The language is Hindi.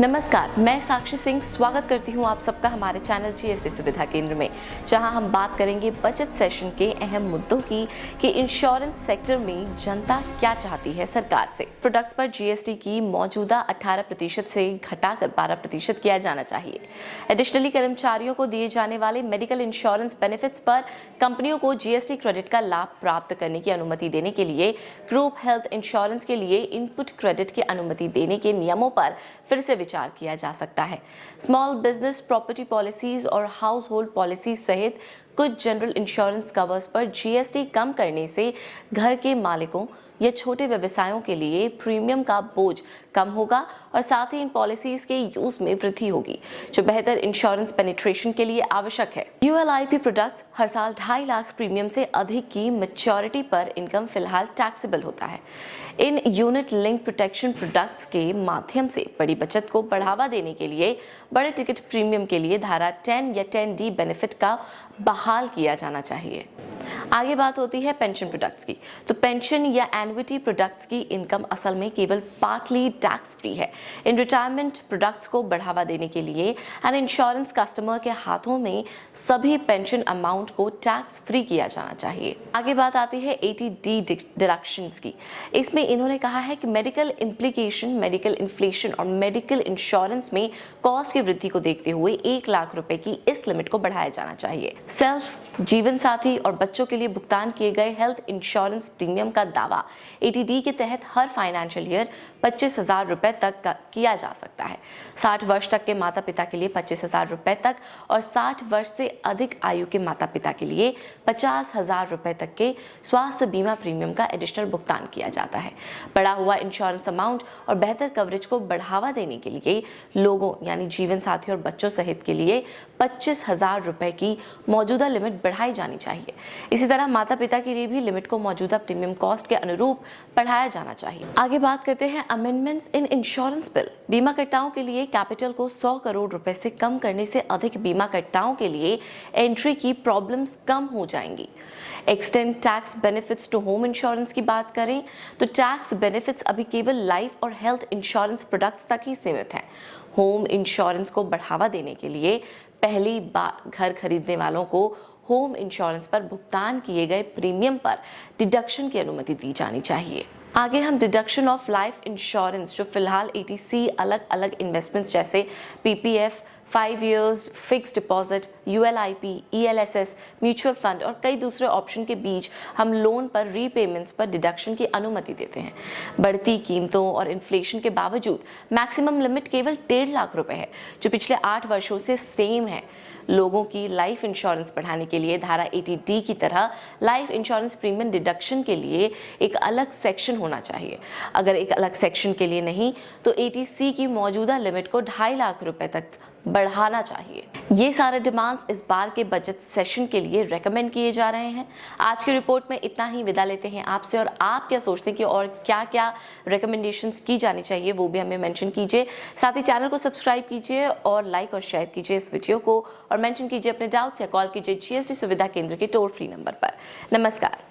नमस्कार, मैं साक्षी सिंह स्वागत करती हूं आप सबका हमारे चैनल जीएसटी सुविधा केंद्र में, जहां हम बात करेंगे बजट सेशन के अहम मुद्दों की कि इंश्योरेंस सेक्टर में जनता क्या चाहती है सरकार से। प्रोडक्ट्स पर जीएसटी की मौजूदा 18% से घटाकर 12% किया जाना चाहिए। एडिशनली कर्मचारियों को दिए जाने वाले मेडिकल इंश्योरेंस बेनिफिट्स पर कंपनियों को जीएसटी क्रेडिट का लाभ प्राप्त करने की अनुमति देने के लिए ग्रुप हेल्थ इंश्योरेंस के लिए इनपुट क्रेडिट की अनुमति देने के नियमों पर फिर से विचार किया जा सकता है। स्मॉल बिजनेस प्रॉपर्टी पॉलिसीज और हाउस होल्ड पॉलिसी सहित कुछ जनरल इंश्योरेंस कवर्स पर जीएसटी कम करने से घर के मालिकों या छोटे व्यवसायों के लिए प्रीमियम का बोझ कम होगा और साथ ही इन पॉलिसीज के यूज में वृद्धि होगी, जो बेहतर इंश्योरेंस पेनिट्रेशन के लिए आवश्यक है। यूएलआईपी प्रोडक्ट्स हर साल 2.5 लाख प्रीमियम से अधिक की मैच्योरिटी पर इनकम फिलहाल टैक्सेबल होता है। In unit link protection products के माध्यम से बड़ी बचत को बढ़ावा देने के लिए बड़े टिकट प्रीमियम के लिए धारा 10 या 10D बेनिफिट का बहाल किया जाना चाहिए। आगे बात होती है पेंशन प्रोडक्ट्स की। तो पेंशन या एन्युटी प्रोडक्ट्स की इनकम असल में केवल पार्टली टैक्स फ्री है। इन रिटायरमेंट प्रोडक्ट्स को बढ़ावा देने के लिए एंड इंश्योरेंस कस्टमर के हाथों में सभी पेंशन अमाउंट को टैक्स फ्री किया जाना चाहिए। आगे बात आती है 80D डिडक्शंस की। इसमें इन्होंने कहा है कि मेडिकल इम्प्लीकेशन, मेडिकल इन्फ्लेशन और मेडिकल इंश्योरेंस में कॉस्ट की वृद्धि को देखते हुए 1 लाख रुपए की इस लिमिट को बढ़ाया जाना चाहिए। सेल्फ, जीवन साथी और बच्चों के लिए भुगतान किए गए हेल्थ इंश्योरेंस प्रीमियम का दावा 80D के तहत हर फाइनेंशियल ईयर 25,000 रुपए तक किया जा सकता है। 60 वर्ष तक के माता पिता के लिए 25,000 रुपए तक और 60 वर्ष से अधिक आयु के माता पिता के लिए 50,000 रुपए तक के स्वास्थ्य बीमा प्रीमियम का एडिशनल भुगतान किया जाता है। बढ़ा हुआ इंश्योरेंस अमाउंट और बेहतर कवरेज को बढ़ावा देने के लिए लोगों यानी जीवन साथी और बच्चों सहित के लिए 25,000 रुपए की मौजूदा लिमिट बढ़ाई जानी चाहिए। इसी तरह माता पिता के लिए भी लिमिट को मौजूदा प्रीमियम कॉस्ट के अनुरूप बढ़ाया जाना चाहिए। आगे बात करते हैं अमेंडमेंट्स इन इंश्योरेंस बिल। बीमाकर्ताओं के लिए कैपिटल को 100 करोड़ रुपए से कम करने से अधिक बीमाकर्ताओं के लिए एंट्री की प्रॉब्लम्स कम हो जाएंगी। Extend tax benefits to home insurance की बात करें तो टैक्स बेनिफिट्स अभी केवल लाइफ और हेल्थ इंश्योरेंस प्रोडक्ट्स तक ही सीमित हैं। होम इंश्योरेंस को बढ़ावा देने के लिए पहली बार घर खरीदने वालों को होम इंश्योरेंस पर भुगतान किए गए प्रीमियम पर डिडक्शन की अनुमति दी जानी चाहिए। आगे हम डिडक्शन ऑफ लाइफ इंश्योरेंस, जो फिलहाल ATC अलग अलग इन्वेस्टमेंट्स जैसे PPF, 5 years fix deposit, ULIP, ELSS, mutual fund और कई दूसरे ऑप्शन के बीच हम लोन पर रीपेमेंट्स पर डिडक्शन की अनुमति देते हैं। बढ़ती कीमतों और इन्फ्लेशन के बावजूद मैक्सिमम लिमिट केवल 1.5 लाख रुपए है, जो पिछले 8 वर्षों से सेम है। लोगों की लाइफ इंश्योरेंस बढ़ाने के लिए धारा 80D की तरह लाइफ इंश्योरेंस प्रीमियम डिडक्शन के लिए एक अलग सेक्शन होना चाहिए। अगर एक अलग सेक्शन के लिए नहीं तो ATC की मौजूदा लिमिट को 2.5 लाख रुपए तक बढ़ाना चाहिए। ये सारे डिमांड्स इस बार के बजट सेशन के लिए रेकमेंड किए जा रहे हैं। आज की रिपोर्ट में इतना ही, विदा लेते हैं आपसे। और आप क्या सोचते हैं कि और क्या क्या रिकमेंडेशंस की जानी चाहिए वो भी हमें मेंशन कीजिए। साथ ही चैनल को सब्सक्राइब कीजिए और लाइक और शेयर कीजिए इस वीडियो को और मेंशन कीजिए अपने डाउट्स या कॉल कीजिए जीएसटी सुविधा केंद्र के टोल फ्री नंबर पर। नमस्कार।